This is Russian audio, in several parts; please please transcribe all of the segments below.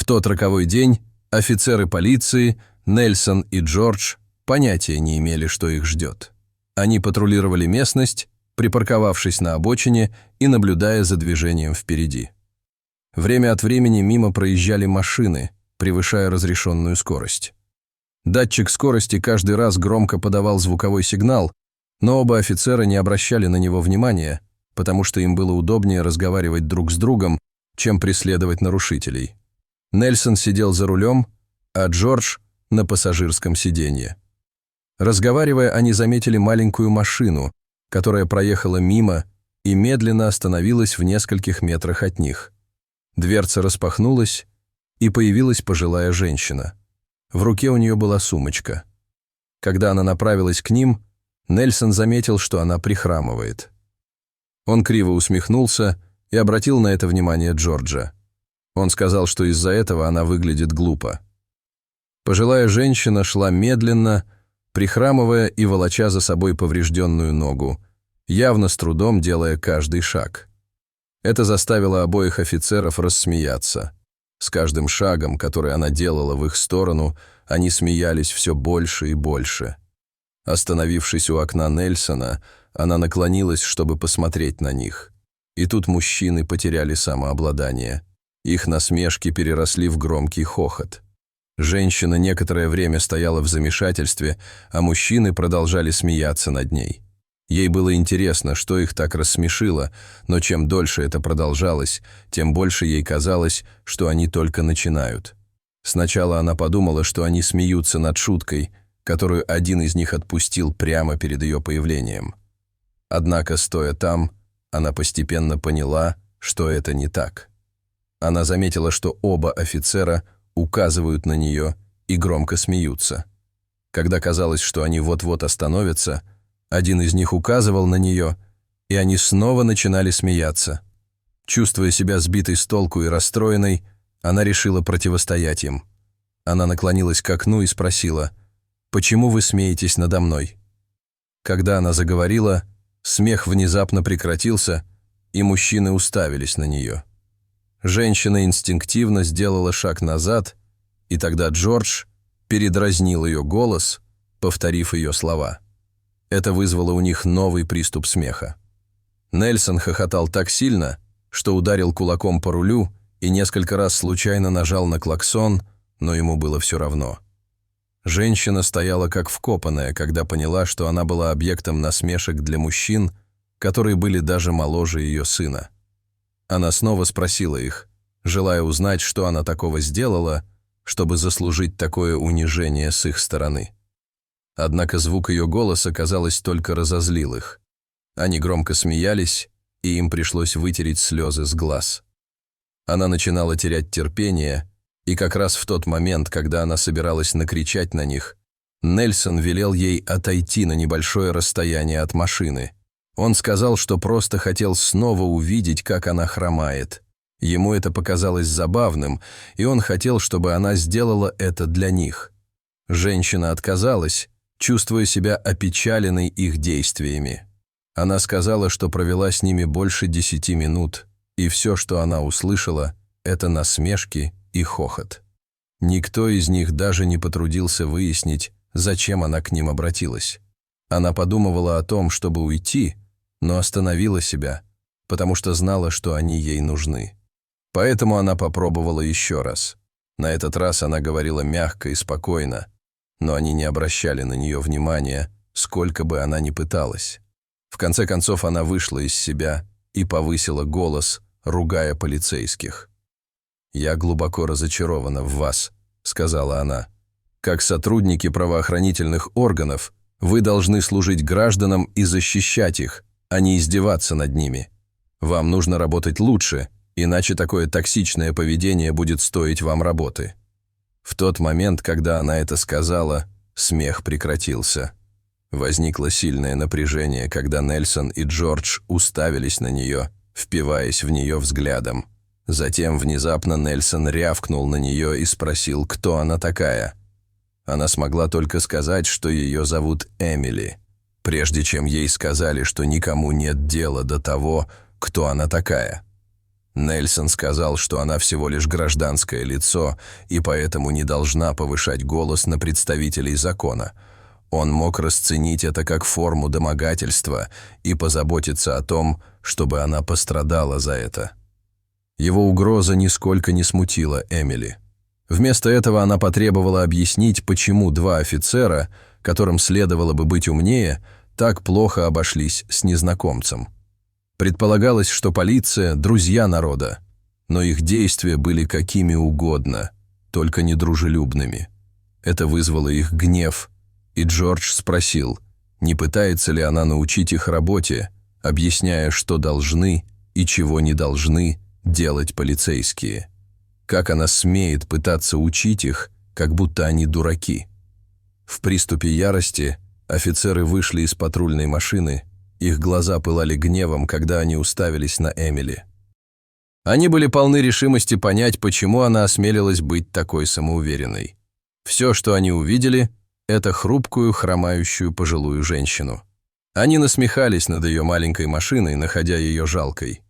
тот роковой день офицеры полиции, Нельсон и Джордж, понятия не имели, что их ждет. Они патрулировали местность, припарковавшись на обочине и наблюдая за движением впереди. Время от времени мимо проезжали машины, превышая разрешенную скорость. Датчик скорости каждый раз громко подавал звуковой сигнал, но оба офицера не обращали на него внимания, потому что им было удобнее разговаривать друг с другом, чем преследовать нарушителей. Нельсон сидел за рулем, а Джордж – на пассажирском сиденье. Разговаривая, они заметили маленькую машину, которая проехала мимо и медленно остановилась в нескольких метрах от них. Дверца распахнулась, и появилась пожилая женщина. В руке у нее была сумочка. Когда она направилась к ним, Нельсон заметил, что она прихрамывает. Он криво усмехнулся и обратил на это внимание Джорджа. Он сказал, что из-за этого она выглядит глупо. Пожилая женщина шла медленно, прихрамывая и волоча за собой поврежденную ногу, явно с трудом делая каждый шаг. Это заставило обоих офицеров рассмеяться. С каждым шагом, который она делала в их сторону, они смеялись все больше и больше. Остановившись у окна Нельсона, она наклонилась, чтобы посмотреть на них. И тут мужчины потеряли самообладание. Их насмешки переросли в громкий хохот. Женщина некоторое время стояла в замешательстве, а мужчины продолжали смеяться над ней. Ей было интересно, что их так рассмешило, но чем дольше это продолжалось, тем больше ей казалось, что они только начинают. Сначала она подумала, что они смеются над шуткой, которую один из них отпустил прямо перед ее появлением. Однако, стоя там, она постепенно поняла, что это не так. Она заметила, что оба офицера указывают на нее и громко смеются. Когда казалось, что они вот-вот остановятся, один из них указывал на нее, и они снова начинали смеяться. Чувствуя себя сбитой с толку и расстроенной, она решила противостоять им. Она наклонилась к окну и спросила: «Почему вы смеетесь надо мной?» Когда она заговорила, смех внезапно прекратился, и мужчины уставились на нее. Женщина инстинктивно сделала шаг назад, и тогда Джордж передразнил ее голос, повторив ее слова. Это вызвало у них новый приступ смеха. Нельсон хохотал так сильно, что ударил кулаком по рулю и несколько раз случайно нажал на клаксон, но ему было все равно. Женщина стояла как вкопанная, когда поняла, что она была объектом насмешек для мужчин, которые были даже моложе ее сына. Она снова спросила их, желая узнать, что она такого сделала, чтобы заслужить такое унижение с их стороны. Однако звук ее голоса, казалось, только разозлил их. Они громко смеялись, и им пришлось вытереть слезы с глаз. Она начинала терять терпение, и как раз в тот момент, когда она собиралась накричать на них, Нельсон велел ей отойти на небольшое расстояние от машины. Он сказал, что просто хотел снова увидеть, как она хромает. Ему это показалось забавным, и он хотел, чтобы она сделала это для них. Женщина отказалась, чувствуя себя опечаленной их действиями. Она сказала, что провела с ними больше 10 минут, и все, что она услышала, это насмешки и хохот. Никто из них даже не потрудился выяснить, зачем она к ним обратилась. Она подумывала о том, чтобы уйти, но остановила себя, потому что знала, что они ей нужны. Поэтому она попробовала еще раз. На этот раз она говорила мягко и спокойно, но они не обращали на нее внимания, сколько бы она ни пыталась. В конце концов она вышла из себя и повысила голос, ругая полицейских. «Я глубоко разочарована в вас», — сказала она. «Как сотрудники правоохранительных органов вы должны служить гражданам и защищать их, а не издеваться над ними. Вам нужно работать лучше, иначе такое токсичное поведение будет стоить вам работы». В тот момент, когда она это сказала, смех прекратился. Возникло сильное напряжение, когда Нельсон и Джордж уставились на нее, впиваясь в нее взглядом. Затем внезапно Нельсон рявкнул на нее и спросил, кто она такая. Она смогла только сказать, что ее зовут Эмили, прежде чем ей сказали, что никому нет дела до того, кто она такая. Нельсон сказал, что она всего лишь гражданское лицо и поэтому не должна повышать голос на представителей закона. Он мог расценить это как форму домогательства и позаботиться о том, чтобы она пострадала за это. Его угроза нисколько не смутила Эмили. Вместо этого она потребовала объяснить, почему два офицера, которым следовало бы быть умнее, так плохо обошлись с незнакомцем. Предполагалось, что полиция – друзья народа, но их действия были какими угодно, только не дружелюбными. Это вызвало их гнев, и Джордж спросил, не пытается ли она научить их работе, объясняя, что должны и чего не должны делать полицейские. Как она смеет пытаться учить их, как будто они дураки. В приступе ярости офицеры вышли из патрульной машины. Их глаза пылали гневом, когда они уставились на Эмили. Они были полны решимости понять, почему она осмелилась быть такой самоуверенной. Все, что они увидели, это хрупкую, хромающую пожилую женщину. Они насмехались над ее маленькой машиной, находя ее жалкой.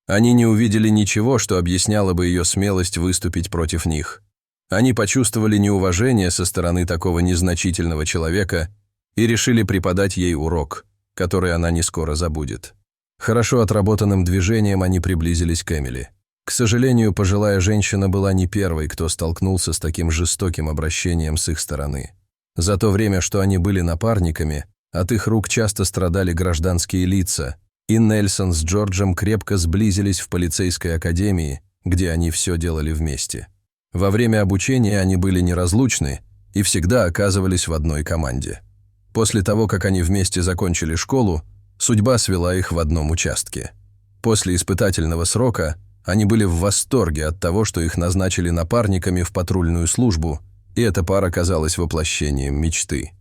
Они не увидели ничего, что объясняло бы ее смелость выступить против них. Они почувствовали неуважение со стороны такого незначительного человека и решили преподать ей урок, который она не скоро забудет. Хорошо отработанным движением они приблизились к Эмили. К сожалению, пожилая женщина была не первой, кто столкнулся с таким жестоким обращением с их стороны. За то время, что они были напарниками, от их рук часто страдали гражданские лица, и Нельсон с Джорджем крепко сблизились в полицейской академии, где они все делали вместе. Во время обучения они были неразлучны и всегда оказывались в одной команде. После того, как они вместе закончили школу, судьба свела их в одном участке. После испытательного срока они были в восторге от того, что их назначили напарниками в патрульную службу, и эта пара казалась воплощением мечты.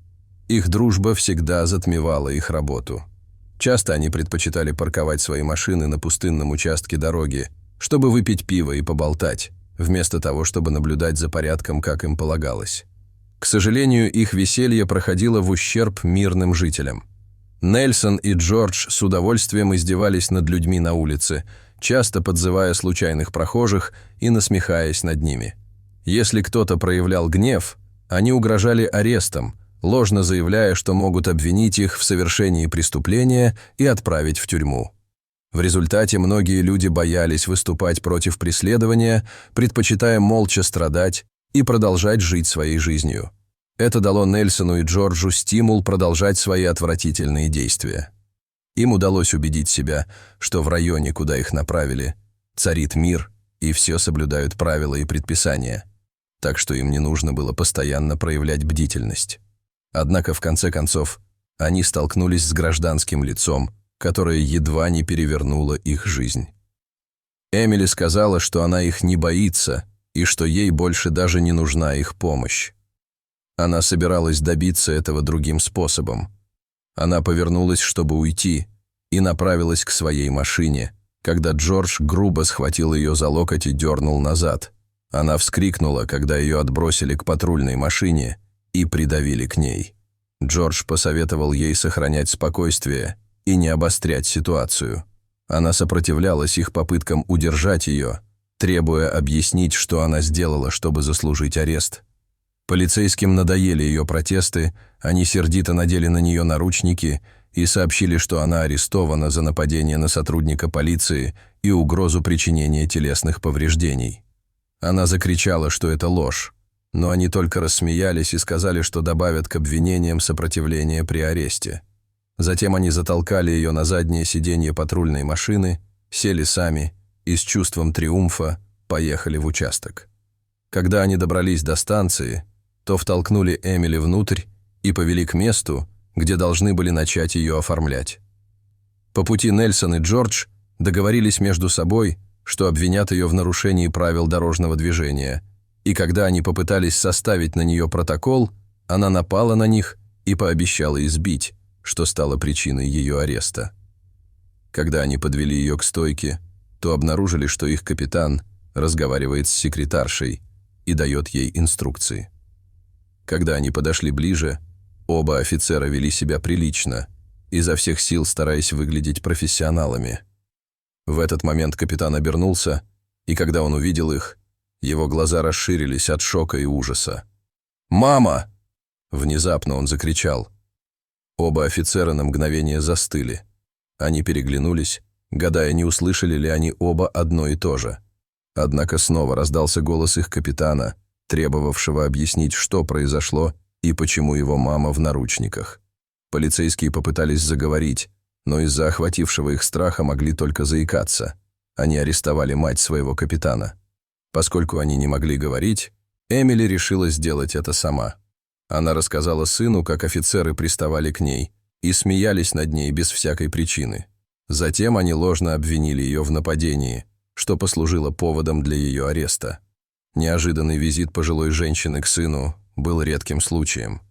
Их дружба всегда затмевала их работу. Часто они предпочитали парковать свои машины на пустынном участке дороги, чтобы выпить пиво и поболтать, вместо того, чтобы наблюдать за порядком, как им полагалось. К сожалению, их веселье проходило в ущерб мирным жителям. Нельсон и Джордж с удовольствием издевались над людьми на улице, часто подзывая случайных прохожих и насмехаясь над ними. Если кто-то проявлял гнев, они угрожали арестом, ложно заявляя, что могут обвинить их в совершении преступления и отправить в тюрьму. В результате многие люди боялись выступать против преследования, предпочитая молча страдать и продолжать жить своей жизнью. Это дало Нельсону и Джорджу стимул продолжать свои отвратительные действия. Им удалось убедить себя, что в районе, куда их направили, царит мир, и все соблюдают правила и предписания, так что им не нужно было постоянно проявлять бдительность. Однако, в конце концов, они столкнулись с гражданским лицом, которое едва не перевернуло их жизнь. Эмили сказала, что она их не боится и что ей больше даже не нужна их помощь. Она собиралась добиться этого другим способом. Она повернулась, чтобы уйти, и направилась к своей машине, когда Джордж грубо схватил ее за локоть и дернул назад. Она вскрикнула, когда ее отбросили к патрульной машине и придавили к ней. Джордж посоветовал ей сохранять спокойствие и не обострять ситуацию. Она сопротивлялась их попыткам удержать ее, требуя объяснить, что она сделала, чтобы заслужить арест. Полицейским надоели ее протесты, они сердито надели на нее наручники и сообщили, что она арестована за нападение на сотрудника полиции и угрозу причинения телесных повреждений. Она закричала, что это ложь, но они только рассмеялись и сказали, что добавят к обвинениям сопротивление при аресте. Затем они затолкали ее на заднее сиденье патрульной машины, сели сами и с чувством триумфа поехали в участок. Когда они добрались до станции, то втолкнули Эмили внутрь и повели к месту, где должны были начать ее оформлять. По пути Нельсон и Джордж договорились между собой, что обвинят ее в нарушении правил дорожного движения, и когда они попытались составить на нее протокол, она напала на них и пообещала избить, что стало причиной ее ареста. Когда они подвели ее к стойке, то обнаружили, что их капитан разговаривает с секретаршей и дает ей инструкции. Когда они подошли ближе, оба офицера вели себя прилично, изо всех сил стараясь выглядеть профессионалами. В этот момент капитан обернулся, и когда он увидел их, его глаза расширились от шока и ужаса. «Мама!» — внезапно он закричал. Оба офицера на мгновение застыли. Они переглянулись, гадая, не услышали ли они оба одно и то же. Однако снова раздался голос их капитана, требовавшего объяснить, что произошло и почему его мама в наручниках. Полицейские попытались заговорить, но из-за охватившего их страха могли только заикаться. Они арестовали мать своего капитана. Поскольку они не могли говорить, Эмили решила сделать это сама. Она рассказала сыну, как офицеры приставали к ней и смеялись над ней без всякой причины. Затем они ложно обвинили ее в нападении, что послужило поводом для ее ареста. Неожиданный визит пожилой женщины к сыну был редким случаем.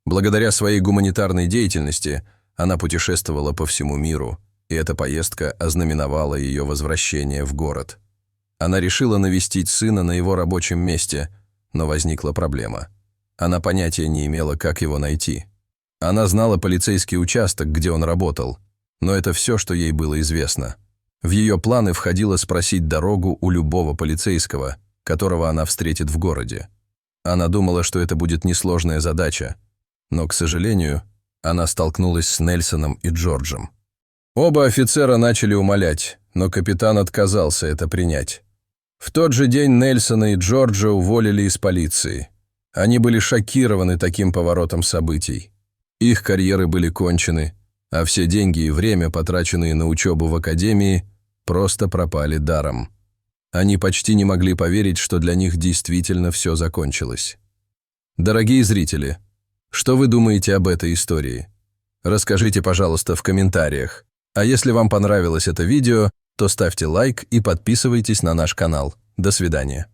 Благодаря своей гуманитарной деятельности она путешествовала по всему миру, и эта поездка ознаменовала ее возвращение в город. Она решила навестить сына на его рабочем месте, но возникла проблема. Она понятия не имела, как его найти. Она знала полицейский участок, где он работал, но это все, что ей было известно. В ее планы входило спросить дорогу у любого полицейского, которого она встретит в городе. Она думала, что это будет несложная задача, но, к сожалению, она столкнулась с Нельсоном и Джорджем. Оба офицера начали умолять, но капитан отказался это принять. В тот же день Нельсона и Джорджа уволили из полиции. Они были шокированы таким поворотом событий. Их карьеры были кончены, а все деньги и время, потраченные на учебу в академии, просто пропали даром. Они почти не могли поверить, что для них действительно все закончилось. Дорогие зрители, что вы думаете об этой истории? Расскажите, пожалуйста, в комментариях. А если вам понравилось это видео, то ставьте лайк и подписывайтесь на наш канал. До свидания.